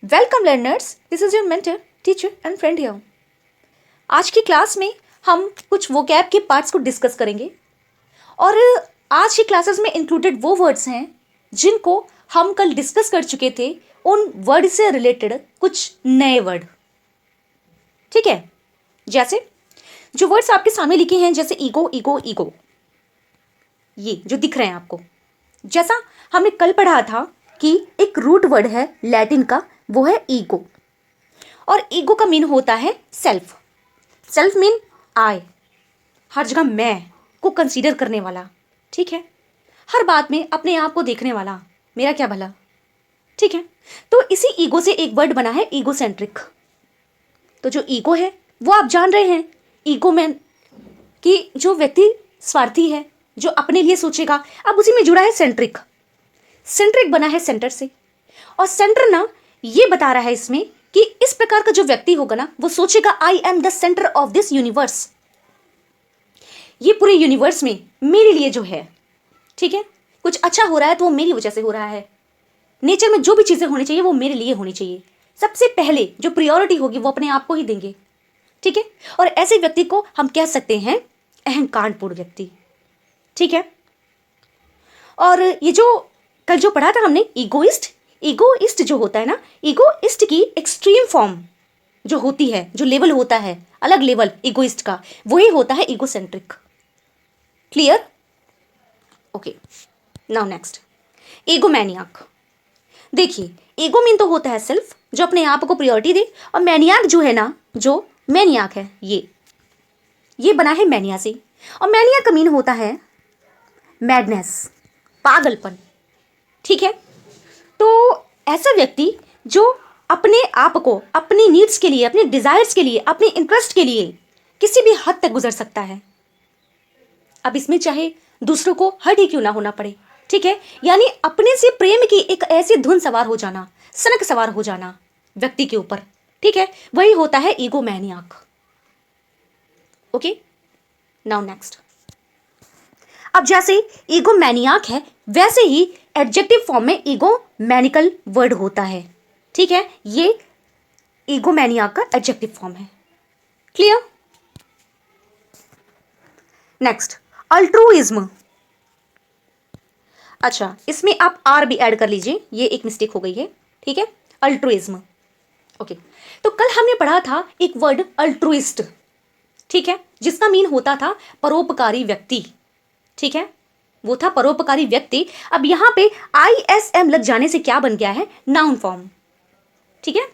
Welcome learners, this is your mentor, teacher and friend here. आज की class में हम कुछ वोकैब के पार्ट्स को डिस्कस करेंगे और आज की क्लासेस में इंक्लूडेड वो वर्ड्स हैं जिनको हम कल डिस्कस कर चुके थे। उन वर्ड से रिलेटेड कुछ नए वर्ड, ठीक है। जैसे जो वर्ड्स आपके सामने लिखे हैं, जैसे ईगो, ईगो, ईगो, ये जो दिख रहे हैं आपको, जैसा हमने कल पढ़ा था कि एक रूट वर्ड है लैटिन का, वो है ईगो। और ईगो का मीन होता है सेल्फ। सेल्फ मीन आई, हर जगह मैं को कंसीडर करने वाला, ठीक है। हर बात में अपने आप को देखने वाला, मेरा क्या भला, ठीक है। तो इसी ईगो से एक वर्ड बना है ईगोसेंट्रिक। तो जो ईगो है वो आप जान रहे हैं, ईगो मैन कि जो व्यक्ति स्वार्थी है, जो अपने लिए सोचेगा। अब उसी में जुड़ा है सेंट्रिक। सेंट्रिक बना है सेंटर से, और सेंटर ना ये बता रहा है इसमें कि इस प्रकार का जो व्यक्ति होगा ना, वो सोचेगा I am the centre of this universe. ये पूरे यूनिवर्स में मेरे लिए जो है, ठीक है, कुछ अच्छा हो रहा है तो वो मेरी वजह से हो रहा है। नेचर में जो भी चीजें होनी चाहिए वो मेरे लिए होनी चाहिए। सबसे पहले जो प्रायोरिटी होगी वो अपने आप को ही देंगे, ठीक है। और ऐसे व्यक्ति को हम कह सकते हैं अहंकारपूर्ण व्यक्ति, ठीक है। और ये जो कल जो पढ़ा था हमने ईगोइस्ट, ईगोइस्ट जो होता है ना, ईगोइस्ट की एक्सट्रीम फॉर्म जो होती है, जो लेवल होता है, अलग लेवल ईगोइस्ट का, वही होता है egocentric. Clear? Okay, now next egomaniac. देखिए, ईगो मीन तो होता है सेल्फ, जो अपने आप को प्रायोरिटी दे, और मैनियाक जो है ना, जो मैनियाक है, ये बना है मैनिया से। और मैनिया का मीन होता है मैडनेस, पागलपन, ठीक है। तो ऐसा व्यक्ति जो अपने आप को अपनी नीड्स के लिए, अपने डिजायर्स के लिए, अपने इंटरेस्ट के लिए किसी भी हद तक गुजर सकता है। अब इसमें चाहे दूसरों को हर्ट ही क्यों ना होना पड़े, ठीक है। यानी अपने से प्रेम की एक ऐसी धुन सवार हो जाना, सनक सवार हो जाना व्यक्ति के ऊपर, ठीक है, वही होता है ईगोमैनियाक। Okay, now next. अब जैसे ईगोमैनियाक है, वैसे ही एडजेक्टिव फॉर्म में ईगोमैनिकल वर्ड होता है, ठीक है। ये ईगोमैनियाक का एडजेक्टिव फॉर्म है। क्लियर? Next, altruism. अच्छा, इसमें आप आर भी ऐड कर लीजिए, ये एक मिस्टेक हो गई है, ठीक है। Altruism, okay. तो कल हमने पढ़ा था एक वर्ड अल्ट्रुइस्ट, ठीक है, जिसका मीन होता था परोपकारी व्यक्ति, ठीक है, वो था परोपकारी व्यक्ति। अब यहां पे ISM लग जाने से क्या बन गया है, नाउन फॉर्म, ठीक है।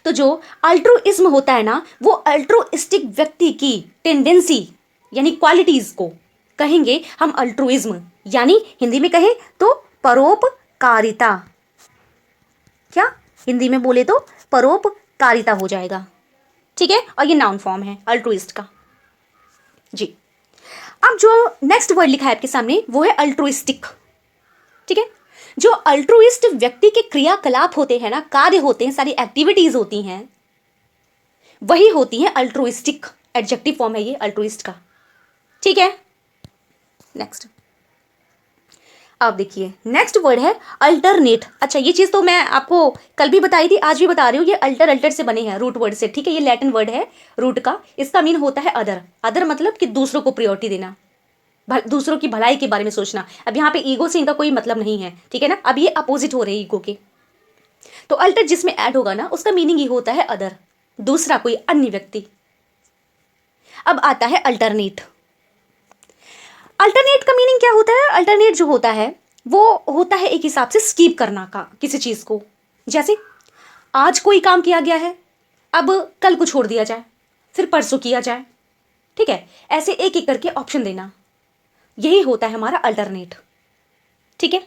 तो जो अल्ट्रुइज्म होता है ना, वो अल्ट्रुइस्टिक व्यक्ति की टेंडेंसी यानी क्वालिटीज को कहेंगे हम अल्ट्रुइज्म, यानी हिंदी में कहें तो परोपकारिता। क्या हिंदी में बोले तो परोपकारिता हो जाएगा, ठीक है। और ये नाउन फॉर्म है अल्ट्रुइस्ट का, जी। अब जो नेक्स्ट वर्ड लिखा है आपके सामने वो है अल्ट्रुइस्टिक, ठीक है। जो अल्ट्रुइस्ट व्यक्ति के क्रियाकलाप होते हैं ना, कार्य होते हैं, सारी एक्टिविटीज होती हैं, वही होती हैं अल्ट्रुइस्टिक। एडजेक्टिव फॉर्म है ये अल्ट्रुइस्ट का, ठीक है। नेक्स्ट, अब देखिए नेक्स्ट वर्ड है अल्टरनेट। अच्छा, ये चीज तो मैं आपको कल भी बताई थी, आज भी बता रही हूँ। ये अल्टर अल्टर से बने हैं, रूट वर्ड से, ठीक है। ये लैटिन वर्ड है रूट का। इसका मीन होता है अदर। अदर मतलब कि दूसरों को प्रायोरिटी देना, दूसरों की भलाई के बारे में सोचना। अब यहाँ पे ईगो से इनका कोई मतलब नहीं है, ठीक है ना। अब ये अपोजिट हो रहे हैं ईगो के। तो अल्टर जिसमें ऐड होगा ना, उसका मीनिंग ही होता है अदर, दूसरा कोई अन्य व्यक्ति। अब आता है अल्टरनेट। अल्टरनेट का मीनिंग क्या होता है? अल्टरनेट जो होता है वो होता है एक हिसाब से स्कीप करना का किसी चीज को। जैसे आज कोई काम किया गया है, अब कल को छोड़ दिया जाए, फिर परसों किया जाए, ठीक है। ऐसे एक एक करके ऑप्शन देना, यही होता है हमारा अल्टरनेट, ठीक है।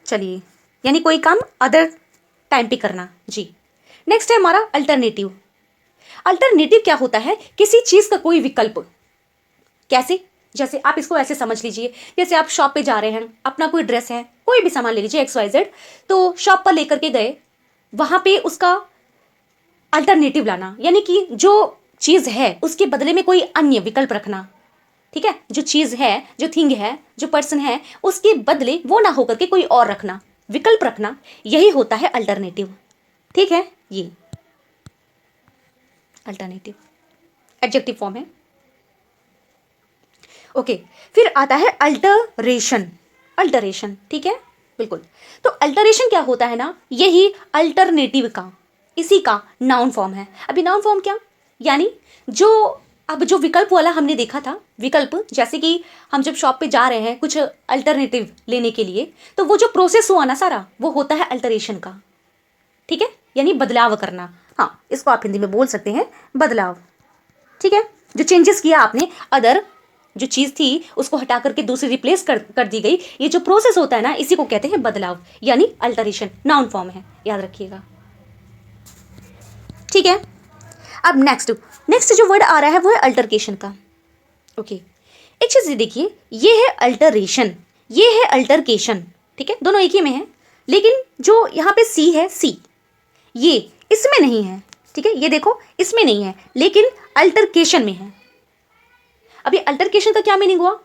चलिए, यानी कोई काम अदर टाइम पे करना, जी। नेक्स्ट है हमारा अल्टरनेटिव। अल्टरनेटिव क्या होता है? किसी चीज का कोई विकल्प। कैसे? जैसे आप इसको ऐसे समझ लीजिए, जैसे आप शॉप पे जा रहे हैं, अपना कोई ड्रेस है, कोई भी सामान ले लीजिए XYZ, तो शॉप पर लेकर के गए, वहां पे उसका अल्टरनेटिव लाना, यानी कि जो चीज है उसके बदले में कोई अन्य विकल्प रखना, ठीक है। जो चीज है, जो थिंग है, जो पर्सन है, उसके बदले वो ना होकर के कोई और रखना, विकल्प रखना, यही होता है अल्टरनेटिव। ठीक है, ये अल्टरनेटिव एडजेक्टिव फॉर्म है। ओके, फिर आता है अल्टरेशन। अल्टरेशन, ठीक है, बिल्कुल। तो अल्टरेशन क्या होता है ना, यही अल्टरनेटिव का, इसी का नाउन फॉर्म है। अभी नाउन फॉर्म क्या, यानी जो अब जो विकल्प वाला हमने देखा था, विकल्प जैसे कि हम जब शॉप पे जा रहे हैं कुछ अल्टरनेटिव लेने के लिए, तो वो जो प्रोसेस हुआ ना सारा, वो होता है अल्टरेशन का। ठीक है, यानी बदलाव करना। हाँ, इसको आप हिंदी में बोल सकते हैं बदलाव। ठीक है, जो चेंजेस किया आपने, अदर जो चीज़ थी उसको हटा करके दूसरी रिप्लेस कर दी गई, ये जो प्रोसेस होता है ना, इसी को कहते हैं बदलाव, यानी अल्टरेशन। नाउन फॉर्म है, याद रखिएगा। ठीक है, अब नेक्स्ट जो वर्ड आ रहा है वो है अल्टरकेशन का। ओके, एक चीज़ देखिए, ये है अल्टरेशन, ये है अल्टरकेशन। ठीक है, दोनों एक ही में है, लेकिन जो यहाँ पे सी है, सी ये इसमें नहीं है। ठीक है, ये देखो इसमें नहीं है, लेकिन अल्टरकेशन में है। अभी अल्टरकेशन का क्या मीनिंग हुआ,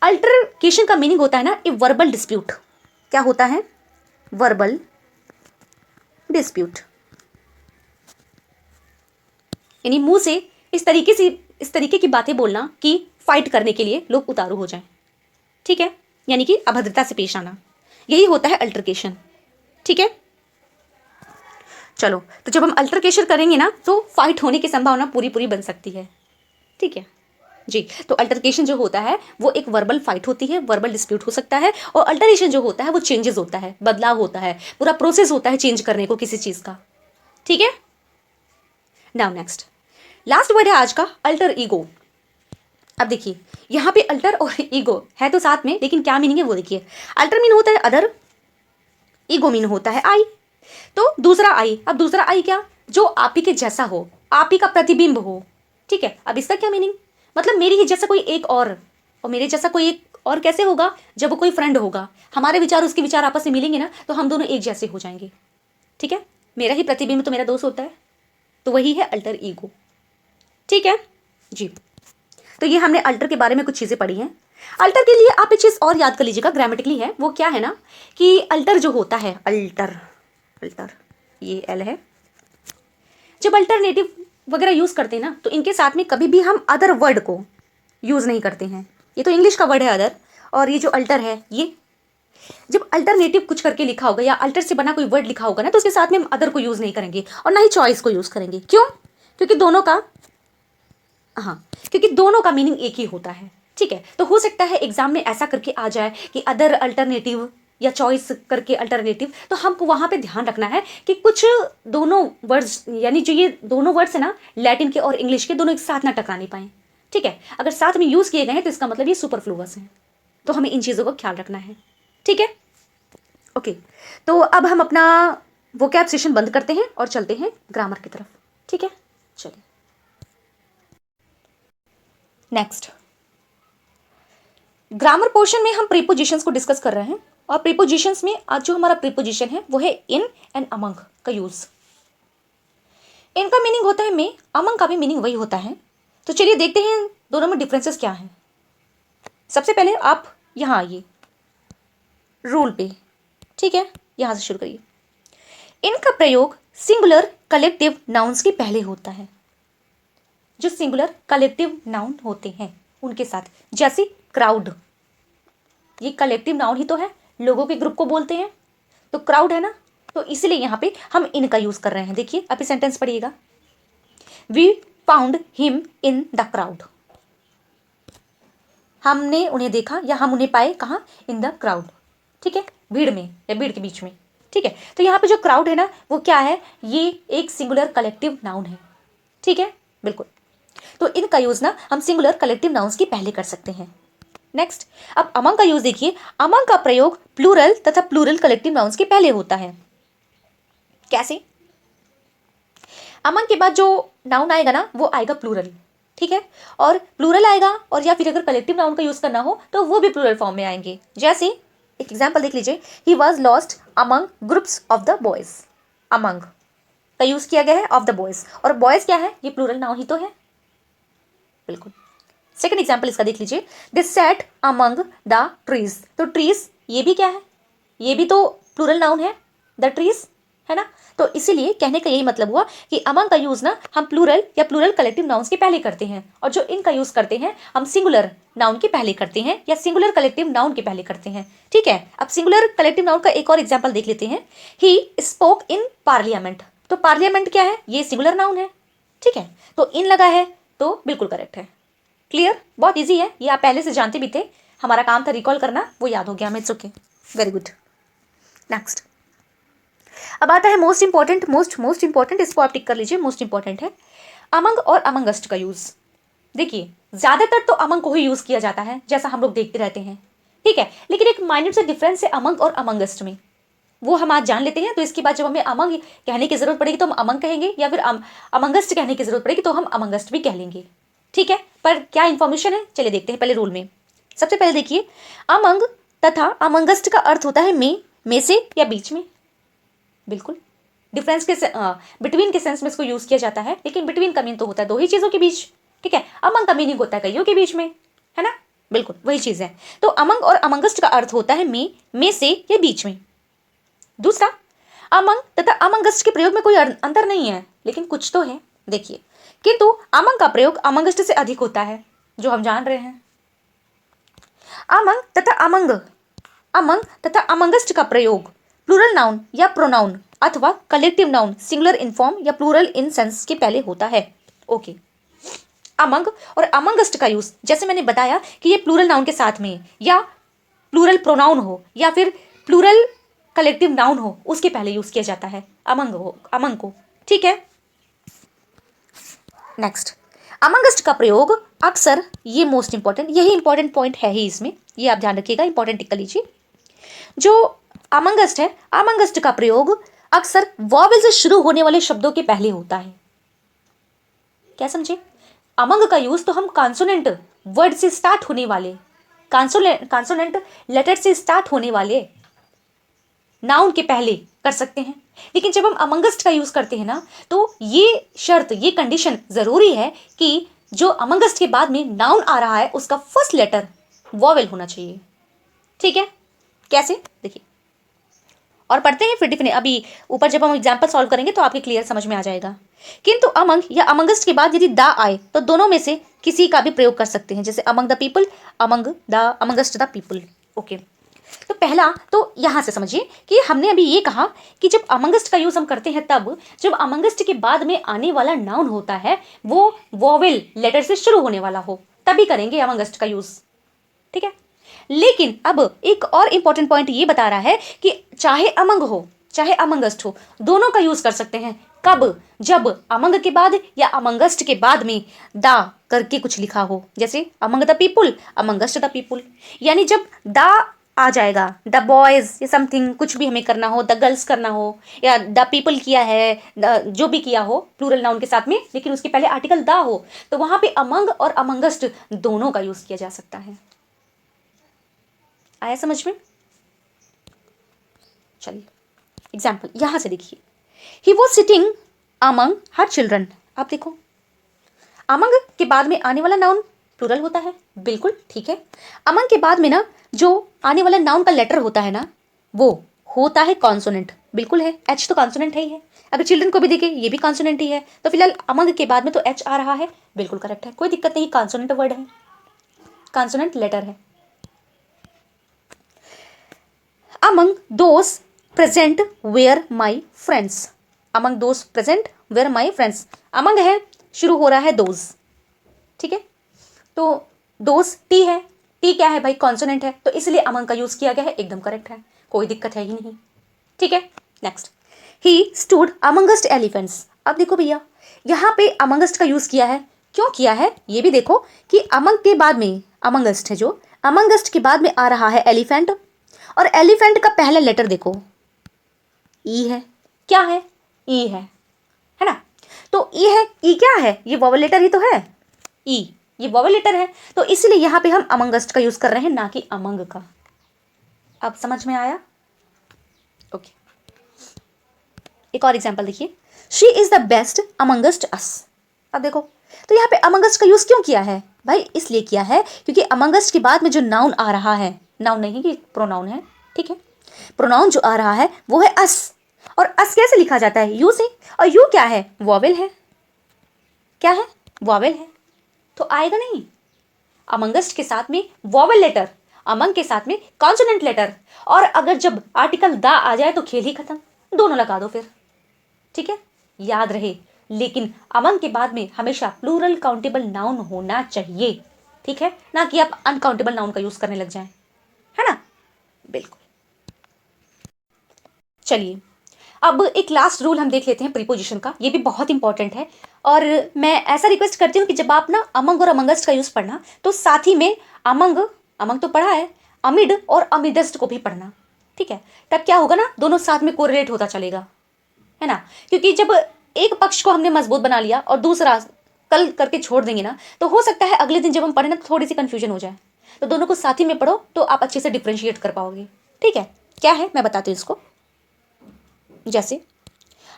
अल्टरकेशन का मीनिंग होता है ना, ए वर्बल डिस्प्यूट। क्या होता है, वर्बल डिस्प्यूट, यानी मुंह से इस तरीके की बातें बोलना कि फाइट करने के लिए लोग उतारू हो जाएं। ठीक है, यानी कि अभद्रता से पेश आना, यही होता है अल्टरकेशन। ठीक है, चलो, तो जब हम अल्टरकेशन करेंगे ना, तो फाइट होने की संभावना पूरी बन सकती है। ठीक है जी, तो अल्टरकेशन जो होता है वो एक वर्बल फाइट होती है, वर्बल डिस्प्यूट हो सकता है, और अल्टरेशन जो होता है वो चेंजेस होता है, बदलाव होता है, पूरा प्रोसेस होता है चेंज करने को किसी चीज का। ठीक है, नाउ नेक्स्ट लास्ट वर्ड है आज का, अल्टर ईगो। अब देखिए, यहाँ पे अल्टर और ईगो है तो साथ में, लेकिन क्या मीनिंग है वो देखिए। अल्टर मीन होता है अदर, ईगो मीन होता है आई। तो दूसरा आई, अब दूसरा आई क्या, जो आप ही के जैसा हो, आप ही का प्रतिबिंब हो। ठीक है, अब इसका क्या मीनिंग, मतलब मेरी ही जैसा कोई एक और मेरे जैसा कोई एक और कैसे होगा, जब वो कोई फ्रेंड होगा, हमारे विचार उसके विचार आपस में मिलेंगे ना, तो हम दोनों एक जैसे हो जाएंगे। ठीक है, मेरा ही प्रतिबिंब तो मेरा दोस्त होता है, तो वही है अल्टर ईगो। ठीक है जी, तो ये हमने अल्टर के बारे में कुछ चीज़ें पढ़ी हैं। अल्टर के लिए आप एक चीज़ और याद कर लीजिएगा, ग्रामेटिकली है, वो क्या है ना, कि अल्टर जो होता है, अल्टर ये एल है, जब अल्टरनेटिव वगैरह यूज़ करते हैं ना, तो इनके साथ में कभी भी हम अदर वर्ड को यूज़ नहीं करते हैं। ये तो इंग्लिश का वर्ड है अदर, और ये जो अल्टर है, ये जब अल्टरनेटिव कुछ करके लिखा होगा या अल्टर से बना कोई वर्ड लिखा होगा ना, तो उसके साथ में हम अदर को यूज़ नहीं करेंगे, और ना ही चॉइस को यूज़ करेंगे। क्यों, क्योंकि दोनों का मीनिंग एक ही होता है। ठीक है, तो हो सकता है एग्जाम में ऐसा करके आ जाए कि अदर अल्टरनेटिव या चॉइस करके अल्टरनेटिव, तो हमको वहाँ पे ध्यान रखना है कि कुछ दोनों वर्ड्स, यानी जो ये दोनों वर्ड्स है ना, लैटिन के और इंग्लिश के, दोनों एक साथ ना टकरा नहीं पाए। ठीक है, अगर साथ में यूज़ किए गए हैं तो इसका मतलब ये सुपरफ्लूअस है, तो हमें इन चीज़ों को ख्याल रखना है। ठीक है, ओके, तो अब हम अपना वोकैब सेशन बंद करते हैं और चलते हैं ग्रामर की तरफ। ठीक है, चलिए नेक्स्ट ग्रामर पोर्शन में हम प्रीपोजिशंस को डिस्कस कर रहे हैं, और प्रीपोजिशंस में आज जो हमारा प्रीपोजिशन है वो है इन एंड अमंग का यूज। इनका मीनिंग होता है में, अमंग का भी मीनिंग वही होता है। तो चलिए देखते हैं दोनों में डिफरेंसेस क्या हैं। सबसे पहले आप यहाँ आइए रूल पे। ठीक है, यहाँ से शुरू करिए। इनका प्रयोग सिंगुलर कलेक्टिव नाउन्स के पहले होता है, जो सिंगुलर कलेक्टिव नाउन होते हैं उनके साथ, जैसे क्राउड, ये कलेक्टिव नाउन ही तो है, लोगों के ग्रुप को बोलते हैं, तो क्राउड है ना, तो इसलिए यहाँ पे हम इनका यूज कर रहे हैं। देखिए अभी सेंटेंस पढ़िएगा, we found him in the crowd, हमने उन्हें देखा या हम उन्हें पाए कहाँ, इन द क्राउड। ठीक है, भीड़ में या भीड़ के बीच में। ठीक है, तो यहाँ पे जो क्राउड है ना, वो क्या है, ये एक सिंगुलर कलेक्टिव नाउन है। ठीक है, बिल्कुल, तो इनका यूज ना हम सिंगुलर कलेक्टिव नाउन्स के पहले कर सकते हैं। नेक्स्ट, अब अमंग का यूज देखिए, अमंग का प्रयोग प्लूरल तथा प्लूरल कलेक्टिव नाउन्स के पहले होता है। कैसे, अमंग के बाद जो नाउन आएगा ना, वो आएगा प्लूरल। ठीक है, और प्लूरल आएगा, और या फिर अगर कलेक्टिव नाउन का यूज करना हो तो वो भी प्लूरल फॉर्म में आएंगे। जैसे एक एग्जाम्पल देख लीजिए, he was lost among groups of the boys, among का यूज किया गया है ऑफ द बॉयज, और बॉयज क्या है, ये प्लूरल नाउन ही तो है। बिल्कुल, सेकंड एग्जाम्पल इसका देख लीजिए, दे सैट अमंग द ट्रीज, तो ट्रीज ये भी क्या है, ये भी तो प्लूरल नाउन है, द ट्रीज, है ना। तो इसीलिए कहने का यही मतलब हुआ कि अमंग का यूज ना हम प्लूरल या प्लूरल कलेक्टिव नाउन्स के पहले करते हैं, और जो इनका यूज करते हैं हम सिंगुलर नाउन के पहले करते हैं या सिंगुलर कलेक्टिव नाउन के पहले करते हैं। ठीक है, अब सिंगुलर कलेक्टिव नाउन का एक और एग्जाम्पल देख लेते हैं। He spoke in parliament. तो पार्लियामेंट क्या है, ये सिंगुलर नाउन है। ठीक है, तो इन लगा है तो बिल्कुल करेक्ट है। क्लियर, बहुत ईजी है, ये आप पहले से जानते भी थे, हमारा काम था रिकॉल करना, वो याद हो गया हमें। It's okay, very good. Next, अब आता है मोस्ट इंपॉर्टेंट, मोस्ट इंपॉर्टेंट, इसको आप टिक कर लीजिए, मोस्ट इंपॉर्टेंट है अमंग और अमंगस्ट का यूज। देखिए ज्यादातर तो अमंग को ही यूज किया जाता है, जैसा हम लोग देखते रहते हैं। ठीक है, लेकिन एक माइन्यूट सा डिफरेंस है अमंग और अमंगस्ट में, वो हम आज जान लेते हैं। तो इसके बाद जब हमें अमंग कहने की जरूरत पड़ेगी तो हम अमंग कहेंगे, या फिर अमंगस्ट कहने की जरूरत पड़ेगी तो हम अमंगस्ट भी कह लेंगे। ठीक है, पर क्या इंफॉर्मेशन है, चलिए देखते हैं पहले रूल में। सबसे पहले देखिए, अमंग तथा अमंगस्ट का अर्थ होता है में से या बीच में। बिल्कुल, डिफरेंस के बिटवीन के सेंस में इसको यूज किया जाता है, लेकिन बिटवीन का मीन तो होता है दो ही चीजों के बीच। ठीक है, अमंग का मीनिंग होता है कईयों के बीच में, है ना। बिल्कुल वही चीज है। तो अमंग और अमंगस्ट का अर्थ होता है में से या बीच में। दूसरा, अमंग तथा अमंगस्ट के प्रयोग में कोई अंतर नहीं है, लेकिन कुछ तो है। देखिए, किंतु अमंग का प्रयोग अमंगस्ट से अधिक होता है, जो हम जान रहे हैं। अमंग तथा अमंगस्ट का प्रयोग प्लूरल नाउन या प्रोनाउन अथवा collective noun singular in form या प्लूरल इन सेंस के पहले होता है। ओके, अमंग और अमंगस्ट का यूज जैसे मैंने बताया कि ये प्लूरल नाउन के साथ में, या प्लूरल प्रोनाउन हो या फिर प्लूरल कलेक्टिव नाउन हो, उसके पहले यूज किया जाता है अमंग को। ठीक है, नेक्स्ट, अमंगस्ट का प्रयोग अक्सर, ये मोस्ट इंपॉर्टेंट, यही इंपॉर्टेंट पॉइंट है ही इसमें, ये आप ध्यान रखिएगा, इंपॉर्टेंट टिक कर लीजिए। जो अमंगस्ट है, अमंगस्ट का प्रयोग अक्सर वॉवेल से शुरू होने वाले शब्दों के पहले होता है। क्या समझे, अमंग का यूज तो हम कॉन्सोनेंट वर्ड से स्टार्ट होने वाले, कॉन्सोनेंट लेटर से स्टार्ट होने वाले नाउन के पहले कर सकते हैं, लेकिन जब हम अमंगस्ट का यूज करते हैं ना, तो ये शर्त, ये कंडीशन जरूरी है कि जो अमंगस्ट के बाद में नाउन आ रहा है उसका फर्स्ट लेटर वॉवेल होना चाहिए। ठीक है, कैसे देखिए, और पढ़ते हैं फिर डिफिनेट, अभी ऊपर जब हम एग्जाम्पल सॉल्व करेंगे तो आपके क्लियर समझ में आ जाएगा। किंतु अमंग या अमंगस्ट के बाद यदि दा आए तो दोनों में से किसी का भी प्रयोग कर सकते हैं, जैसे among the people, amongst the people. Okay, तो पहला तो यहां से समझिए कि हमने अभी ये कहा कि जब अमंगस्ट का यूज हम करते हैं तब जब अमंगस्ट के बाद में आने वाला नाउन होता है वो वॉवेल लेटर से शुरू होने वाला हो, तभी करेंगे अमंगस्ट का यूज। ठीक है, लेकिन अब एक और इंपॉर्टेंट पॉइंट ये बता रहा है कि चाहे अमंग हो चाहे अमंगस्ट हो, दोनों का यूज कर सकते हैं। कब, जब अमंग के बाद या अमंगस्ट के बाद में दा करके कुछ लिखा हो, जैसे among the people, amongst the people, यानी जब दा आ जाएगा, द बॉयज या समथिंग, कुछ भी हमें करना हो, द गर्ल्स करना हो या द पीपल किया है, जो भी किया हो प्लूरल नाउन के साथ में, लेकिन उसके पहले आर्टिकल दा हो, तो वहां पे अमंग और अमंगस्ट दोनों का यूज किया जा सकता है। आया समझ में? चलिए एग्जाम्पल यहां से देखिए, ही was sitting among her children. आप देखो, अमंग के बाद में आने वाला नाउन प्लूरल होता है, बिल्कुल ठीक है। अमंग के बाद में ना जो आने वाला नाउन का लेटर होता है ना, वो होता है कॉन्सोनेंट, बिल्कुल है, एच तो कॉन्सोनेंट है ही है। अगर चिल्ड्रन को भी देखे ये भी कॉन्सोनेंट ही है, तो फिलहाल अमंग के बाद में तो एच आ रहा है, बिल्कुल करेक्ट है, कोई दिक्कत नहीं, कॉन्सोनेंट वर्ड है, कॉन्सोनेंट लेटर है। Among those present were my friends. Among those present were my friends. Among है, शुरू हो रहा है those, ठीक है, तो those टी है, टी क्या है भाई, कॉन्सोनेंट है, तो इसलिए among का यूज किया गया है, एकदम करेक्ट है, कोई दिक्कत है ही नहीं। ठीक है, next, he stood amongst elephants. अब देखो भैया, यहाँ पे amongst का यूज किया है, क्यों किया है ये भी देखो कि among के बाद में amongst है, जो amongst के बाद में आ रहा है एलिफेंट, और एलिफेंट का पहला लेटर देखो ई है, क्या है, ई है ना, तो ई है, ई क्या है, ये वॉवेल लेटर ही तो है, ई ये वॉवेल लेटर है, तो इसलिए यहां पे हम अमंगस्ट का यूज कर रहे हैं, ना कि अमंग का। अब समझ में आया? ओके, एक और एग्जांपल देखिए, she is the best amongst अस। अब देखो, तो यहाँ पे अमंगस्ट का यूज क्यों किया है भाई, इसलिए किया है क्योंकि अमंगस्ट के बाद में जो नाउन आ रहा है, नाउन नहीं कि प्रोनाउन है, ठीक है, प्रोनाउन जो आ रहा है वो है अस, और अस कैसे लिखा जाता है? यू से, और यू क्या है? वॉवेल है। क्या है? वॉवेल है, तो आएगा नहीं। अमंगस्ट के साथ में वॉवेल लेटर, अमंग के साथ में कॉन्सोनेंट लेटर, और अगर जब आर्टिकल दा आ जाए तो खेल ही खत्म, दोनों लगा दो फिर। ठीक है, याद रहे, लेकिन अमंग के बाद में हमेशा प्लूरल काउंटेबल नाउन होना चाहिए। ठीक है, ना कि आप अनकाउंटेबल नाउन का यूज करने लग जाएं, है ना? बिल्कुल। चलिए, अब एक लास्ट रूल हम देख लेते हैं प्रीपोजिशन का, ये भी बहुत इंपॉर्टेंट है। और मैं ऐसा रिक्वेस्ट करती हूँ कि जब आप ना अमंग और अमंगस्ट का यूज पढ़ना तो साथ ही में अमंग, अमंग तो पढ़ा है, अमिड और अमिडस्ट को भी पढ़ना। ठीक है, तब क्या होगा ना, दोनों साथ में कोरिलेट होता चलेगा, है ना? क्योंकि जब एक पक्ष को हमने मजबूत बना लिया और दूसरा कल करके छोड़ देंगे ना, तो हो सकता है अगले दिन जब हम पढ़े ना तो थोड़ी सी कंफ्यूजन हो जाए। तो दोनों को साथ ही में पढ़ो तो आप अच्छे से डिफ्रेंशिएट कर पाओगे। ठीक है, क्या है मैं बताती हूँ इसको। जैसे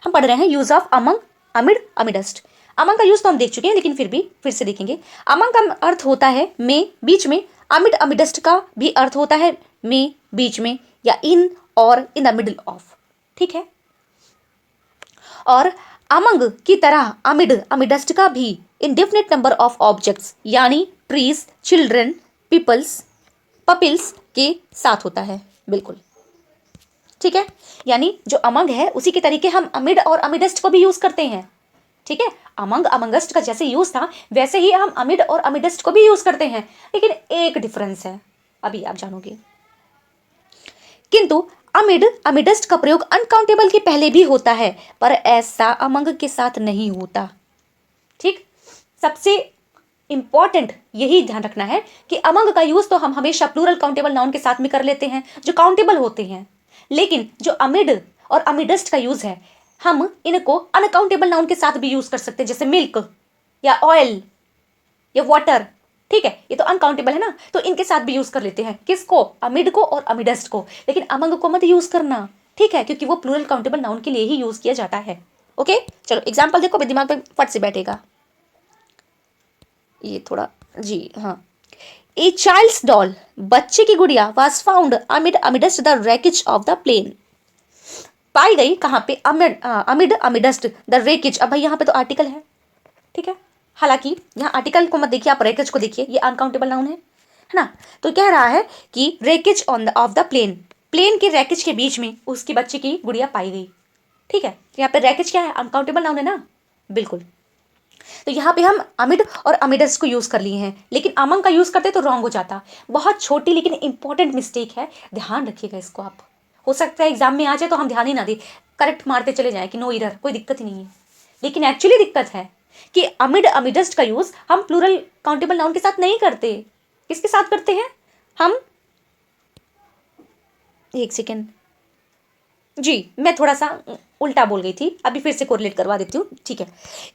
हम पढ़ रहे हैं use of among, amid, amidst. Among का यूज तो हम देख चुके हैं, लेकिन फिर भी फिर से देखेंगे। अमंग का अर्थ होता है में, बीच में। अमिड, अमिडस्ट का भी अर्थ होता है में, बीच में, या इन और इन द मिडल ऑफ। ठीक है, और अमंग की तरह अमिड, अमिडस्ट का भी इंडेफिनिट नंबर ऑफ ऑब्जेक्ट्स यानी ट्रीज, चिल्ड्रन, पीपल्स, पपिल्स के साथ होता है। बिल्कुल ठीक है, यानी जो अमंग है उसी के तरीके हम अमिड और अमिडस्ट को भी यूज करते हैं। ठीक है, अमंग अमंगस्ट का जैसे यूज था वैसे ही हम अमिड और अमिडस्ट को भी यूज करते हैं, लेकिन एक डिफरेंस है, अभी आप जानोगे। किंतु अमिड, अमिडस्ट का प्रयोग अनकाउंटेबल के पहले भी होता है, पर ऐसा अमंग के साथ नहीं होता। ठीक, सबसे इंपॉर्टेंट यही ध्यान रखना है कि अमंग का यूज तो हम हमेशा प्लूरल काउंटेबल नाउन के साथ में कर लेते हैं जो काउंटेबल होते हैं, लेकिन जो अमिड और अमिडस्ट का यूज है हम इनको अनकाउंटेबल नाउन के साथ भी यूज कर सकते हैं, जैसे मिल्क या ऑयल या वाटर। ठीक है, ये तो अनकाउंटेबल है ना, तो इनके साथ भी यूज कर लेते हैं। किसको? अमिड को और अमिडस्ट को, लेकिन अमंग को मत यूज करना। ठीक है, क्योंकि वो प्लूरल काउंटेबल नाउन के लिए ही यूज किया जाता है। ओके, चलो एग्जाम्पल देखो, दिमाग में फट से बैठेगा ये थोड़ा। जी हाँ, ए चाइल्ड्स डॉल, बच्चे की गुड़िया was found amid amidst the wreckage of the plane. पाई गई कहाँ पे? Amid, amid amidst the wreckage. अब भाई यहाँ पे तो आर्टिकल है, ठीक है, हालांकि यहाँ आर्टिकल को मत देखिए, आप रेकेज को देखिए, ये अनकाउंटेबल नाउन है ना। तो कह रहा है कि wreckage on the of the plane, plane के रेकेज के बीच में उसकी बच्चे की गुड़िया पाई गई। ठीक है, तो यहाँ पे रेकेज क्या है? अनकाउंटेबल नाउन है ना। बिल्कुल, तो यहाँ पे हम अमिड और अमिडस को यूज कर लिए हैं, लेकिन अमंग का यूज करते तो रॉन्ग हो जाता। बहुत छोटी लेकिन इंपॉर्टेंट मिस्टेक है, ध्यान रखिएगा इसको आप। हो सकता है एग्जाम में आ जाए तो हम ध्यान ही ना दें, करेक्ट मारते चले जाएं कि नो एरर, कोई दिक्कत ही नहीं है, लेकिन एक्चुअली दिक्कत है कि अमिड अमिडस्ट का यूज हम प्लूरल काउंटेबल नाउन के साथ नहीं करते। किसके साथ करते हैं हम? एक सेकेंड जी, मैं थोड़ा सा उल्टा बोल गई थी, अभी फिर से कोरिलेट करवा देती हूँ। ठीक है,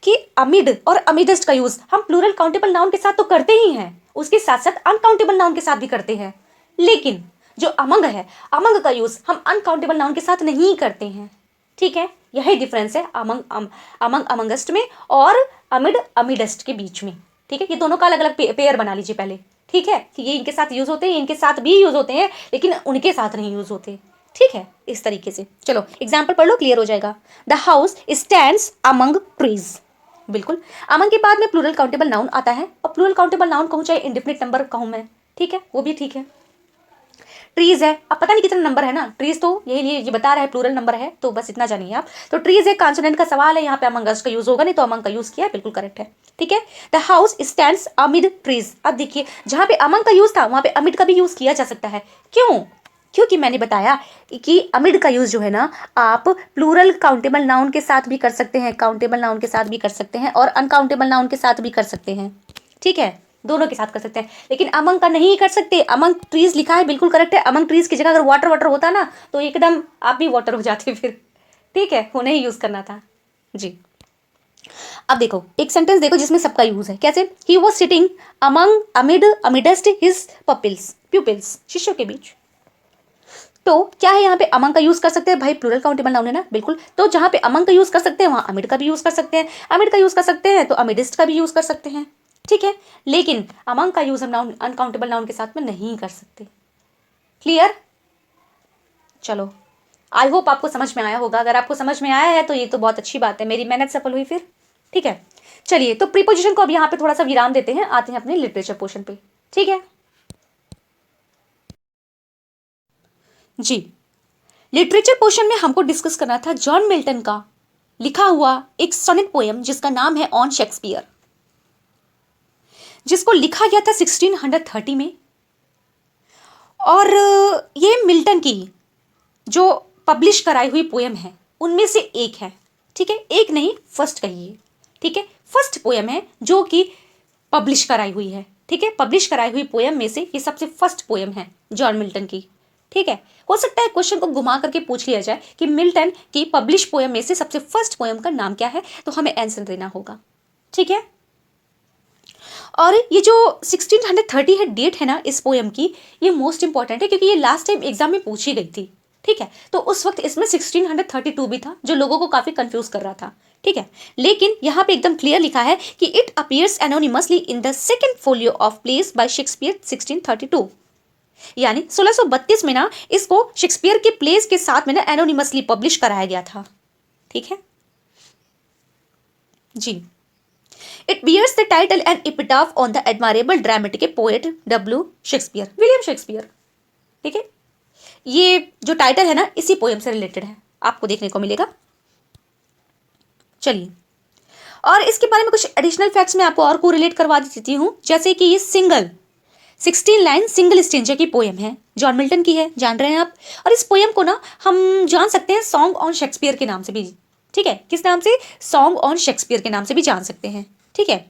कि अमिड और अमिडस्ट का यूज हम प्लूरल काउंटेबल नाउन के साथ तो करते ही हैं, उसके साथ साथ अनकाउंटेबल नाउन के साथ भी करते हैं, लेकिन जो अमंग है, अमंग का यूज हम अनकाउंटेबल नाउन के साथ नहीं करते हैं। ठीक है, यही डिफरेंस है अमंग अमंग अमंगस्ट में और अमिड अमिडस्ट के बीच में। ठीक है, ये दोनों का अलग अलग पेयर बना लीजिए पहले। ठीक है, कि ये इनके साथ यूज होते हैं, इनके साथ भी यूज होते हैं, लेकिन उनके साथ नहीं यूज होते। ठीक है, इस तरीके से। चलो एग्जाम्पल पढ़ लो, क्लियर हो जाएगा। The house stands among trees. बिल्कुल, अमंग के बाद में प्लूरल काउंटेबल नाउन आता है, और प्लूरल काउंटेबल नाउन कहूँ चाहे इंडेफिनिट नंबर कहूँ मैं, ठीक है, वो भी ठीक है। ट्रीज है, अब पता नहीं कितना नंबर है ना, ट्रीज तो ये बता रहा है प्लूरल नंबर है, तो बस इतना जानिए आप। तो ट्रीज एक कॉन्सोनेंट का सवाल है, यहाँ पे अमंगस्ट का यूज होगा नहीं, तो अमंग का यूज किया है, बिल्कुल करेक्ट है। ठीक है, the house stands amid trees. अब देखिए, जहां पे अमंग का यूज था वहां पे अमिड का भी यूज किया जा सकता है। क्यों? क्योंकि मैंने बताया कि अमिड का यूज जो है ना, आप प्लूरल काउंटेबल नाउन के साथ भी कर सकते हैं, काउंटेबल नाउन के साथ भी कर सकते हैं, और अनकाउंटेबल नाउन के साथ भी कर सकते हैं। ठीक है, दोनों के साथ कर सकते हैं, लेकिन अमंग का नहीं कर सकते। अमंग ट्रीज लिखा है, बिल्कुल करेक्ट है। अमंग ट्रीज की जगह अगर वाटर वाटर होता ना तो एकदम आप भी वाटर हो जाते फिर। ठीक है, उन्हें ही यूज करना था जी। अब देखो एक सेंटेंस देखो जिसमें सबका यूज है। कैसे? He was sitting among amid amidst his pupils, pupils, शिष्यों के बीच। तो क्या है, यहाँ पे अमंग का यूज कर सकते हैं, भाई प्लूरल काउंटेबल नाउन है ना, बिल्कुल। तो जहाँ पे अमंग का यूज कर सकते हैं वहां अमिड का भी यूज कर सकते हैं, अमिड का यूज कर सकते हैं तो अमिडिस्ट का भी यूज कर सकते हैं। ठीक है, लेकिन अमंग का यूज हम नाउन अनकाउंटेबल नाउन के साथ में नहीं कर सकते। क्लियर? चलो, आई होप आपको समझ में आया होगा। अगर आपको समझ में आया है तो ये तो बहुत अच्छी बात है, मेरी मेहनत सफल हुई फिर। ठीक है, चलिए तो प्रीपोजिशन को अब यहाँ पे थोड़ा सा विराम देते हैं, आते हैं अपने लिटरेचर पोर्शन पे। ठीक है जी, लिटरेचर पोर्शन में हमको डिस्कस करना था जॉन मिल्टन का लिखा हुआ एक सोनेट पोएम जिसका नाम है ऑन शेक्सपियर, जिसको लिखा गया था 1630 में। और ये मिल्टन की जो पब्लिश कराई हुई पोएम है उनमें से एक है। ठीक है, एक नहीं, फर्स्ट कहिए। ठीक है, फर्स्ट पोएम है जो कि पब्लिश कराई हुई है। ठीक है, पब्लिश कराई हुई पोएम में से ये सबसे फर्स्ट पोएम है जॉन मिल्टन की। ठीक है, हो सकता है क्वेश्चन को घुमा करके पूछ लिया जाए कि मिल्टन की पब्लिश पोएम में से सबसे फर्स्ट पोएम का नाम क्या है, तो हमें आंसर देना होगा। ठीक है, और ये जो 1630 है डेट है ना इस पोएम की, ये मोस्ट इंपॉर्टेंट है क्योंकि ये लास्ट टाइम एग्जाम में पूछी गई थी। ठीक है, तो उस वक्त इसमें 1632 भी था जो लोगों को काफी कंफ्यूज कर रहा था। ठीक है, लेकिन यहाँ पे एकदम क्लियर लिखा है कि it appears anonymously in the second folio of place by Shakespeare 1632, यानी 1632 में ना इसको शेक्सपियर के प्लेस के साथ में ना एनोनिमसली पब्लिश कराया गया था। ठीक है जी, It bears the title and epitaph on the admirable dramatic poet W. Shakespeare, William Shakespeare. ठीक है, ये जो टाइटल है ना इसी पोएम से रिलेटेड है, आपको देखने को मिलेगा। चलिए, और इसके बारे में कुछ एडिशनल फैक्ट्स मैं आपको और को रिलेट करवा देती हूँ, जैसे कि ये 16 लाइन सिंगल स्टेंजर की पोएम है, जॉन मिल्टन की है, जान रहे हैं आप। और इस पोएम को ना हम जान सकते हैं सॉन्ग ऑन शेक्सपियर के नाम से भी। ठीक है, किस नाम से? सॉन्ग ऑन शेक्सपियर के नाम से भी जान सकते हैं। ठीक है,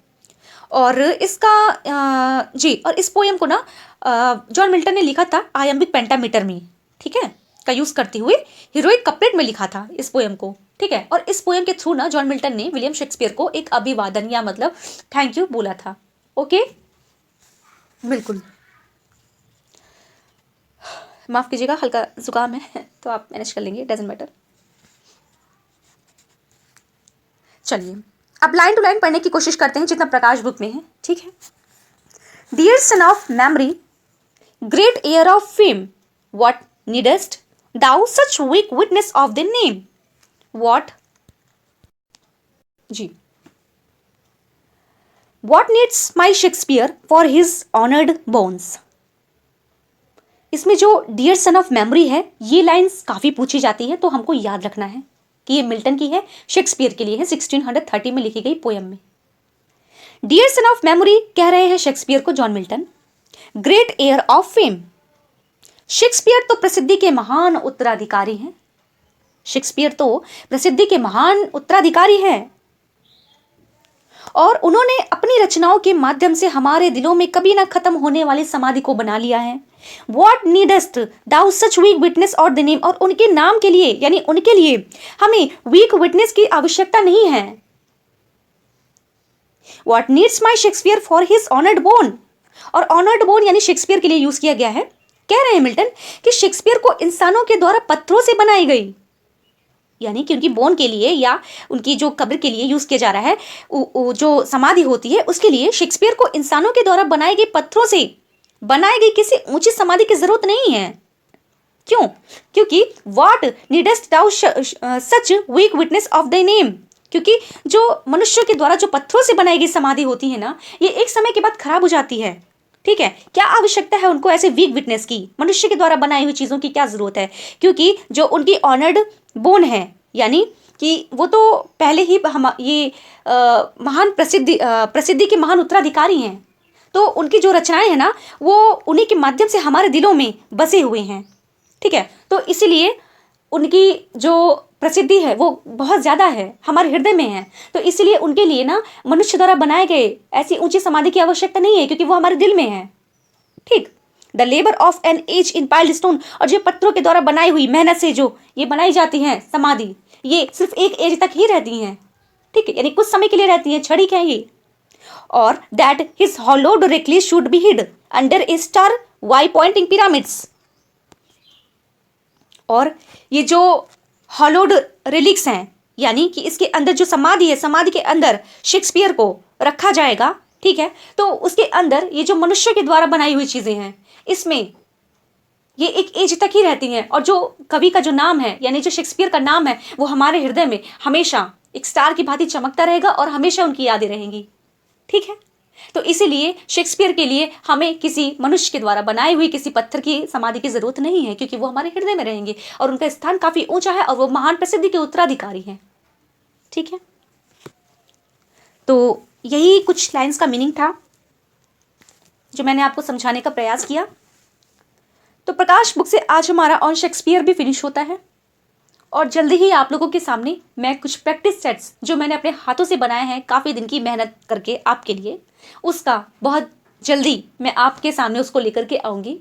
और इसका जी, और इस पोएम को ना जॉन मिल्टन ने लिखा था आयम्बिक पेंटामीटर में, ठीक है, का यूज करते हुए हीरोइक कपलेट में लिखा था इस पोएम को। ठीक है, और इस पोएम के थ्रू ना जॉन मिल्टन ने विलियम शेक्सपियर को एक अभिवादन या मतलब थैंक यू बोला था। ओके, बिल्कुल, माफ कीजिएगा, हल्का जुकाम है तो आप मैनेज कर लेंगे, डजेंट मैटर। चलिए, अब लाइन टू लाइन पढ़ने की कोशिश करते हैं जितना प्रकाश बुक में है। ठीक है, dear son of memory, great heir of fame, what needst thou such weak witness of the name, what जी, what needs my Shakespeare for his honoured bones. इसमें जो डियर सन ऑफ मेमोरी है ये lines काफी पूछी जाती है, तो हमको याद रखना है कि ये मिल्टन की है, शेक्सपियर के लिए है, 1630 में लिखी गई पोएम में। डियर सन ऑफ मेमोरी कह रहे हैं शेक्सपियर को John Milton. Great heir of fame, Shakespeare तो प्रसिद्धि के महान उत्तराधिकारी हैं। शेक्सपियर तो प्रसिद्धि के महान उत्तराधिकारी हैं और उन्होंने अपनी रचनाओं के माध्यम से हमारे दिलों में कभी ना खत्म होने वाली समाधि को बना लिया है। What needest thou such weak witness और the name, और उनके नाम के लिए यानी उनके लिए हमें weak witness की आवश्यकता नहीं है। What needs my Shakespeare for his honored bone, और honored bone यानी शेक्सपियर के लिए यूज किया गया है। कह रहे हैं मिल्टन कि शेक्सपियर को इंसानों के द्वारा पत्थरों से बनाई गई, यानी कि उनकी बोन के लिए या उनकी जो कब्र के लिए यूज किया जा रहा है, जो समाधि होती है उसके लिए शेक्सपियर को इंसानों के द्वारा बनाई गई पत्थरों से बनाई गई किसी ऊंची समाधि की जरूरत नहीं है। क्यों? क्योंकि what needst thou such weak witness of the name, क्योंकि जो मनुष्यों के द्वारा जो पत्थरों से बनाई गई समाधि होती है ना, ये एक समय के बाद खराब हो जाती है। ठीक है, क्या आवश्यकता है उनको ऐसे वीक विटनेस की? मनुष्य के द्वारा बनाई हुई चीजों की क्या जरूरत है? क्योंकि जो उनकी ऑनर्ड बोन है, यानी कि वो तो पहले ही ये महान प्रसिद्धि के महान उत्तराधिकारी हैं, तो उनकी जो रचनाएं हैं ना वो उन्हीं के माध्यम से हमारे दिलों में बसे हुए हैं। ठीक है, तो इसीलिए उनकी जो प्रसिद्धि है वो बहुत ज़्यादा है, हमारे हृदय में है, तो इसीलिए उनके लिए ना मनुष्य द्वारा बनाए गए ऐसी ऊंची समाधि की आवश्यकता नहीं है, क्योंकि वो हमारे दिल में है। ठीक, the labour of an age in piled stone, और जो पत्थरों के द्वारा बनाई हुई मेहनत से जो ये बनाई जाती हैं समाधि, ये सिर्फ एक एज तक ही रहती हैं। ठीक है, यानी कुछ समय के लिए रहती हैं, क्षणिक है ये। और that his hallowed relics should be hid under a star ypointing pyramids, और ये जो हॉलोड रिलिक्स हैं यानी कि इसके अंदर जो समाधि है, समाधि के अंदर शेक्सपियर को रखा जाएगा। ठीक है, तो उसके अंदर ये जो मनुष्य के द्वारा बनाई हुई चीजें हैं, इसमें ये एक एज तक ही रहती हैं, और जो कवि का जो नाम है, यानी जो शेक्सपियर का नाम है, वो हमारे हृदय में हमेशा एक स्टार की भांति चमकता रहेगा और हमेशा उनकी यादें रहेंगी। ठीक है, तो इसीलिए शेक्सपियर के लिए हमें किसी मनुष्य के द्वारा बनाई हुई किसी पत्थर की समाधि की जरूरत नहीं है, क्योंकि वो हमारे हृदय में रहेंगे और उनका स्थान काफी ऊंचा है और वो महान प्रसिद्धि के उत्तराधिकारी हैं। ठीक है, तो यही कुछ लाइंस का मीनिंग था जो मैंने आपको समझाने का प्रयास किया। तो प्रकाश बुक से आज हमारा ऑन शेक्सपियर भी फिनिश होता है, और जल्दी ही आप लोगों के सामने मैं कुछ प्रैक्टिस सेट्स जो मैंने अपने हाथों से बनाए हैं काफ़ी दिन की मेहनत करके आपके लिए, उसका बहुत जल्दी मैं आपके सामने उसको लेकर के आऊँगी।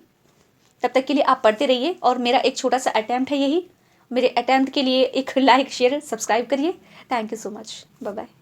तब तक के लिए आप पढ़ते रहिए, और मेरा एक छोटा सा अटैम्प्ट है यही। मेरे अटैम्प्ट के लिए एक लाइक शेयर सब्सक्राइब करिए। Thank you so much, bye bye.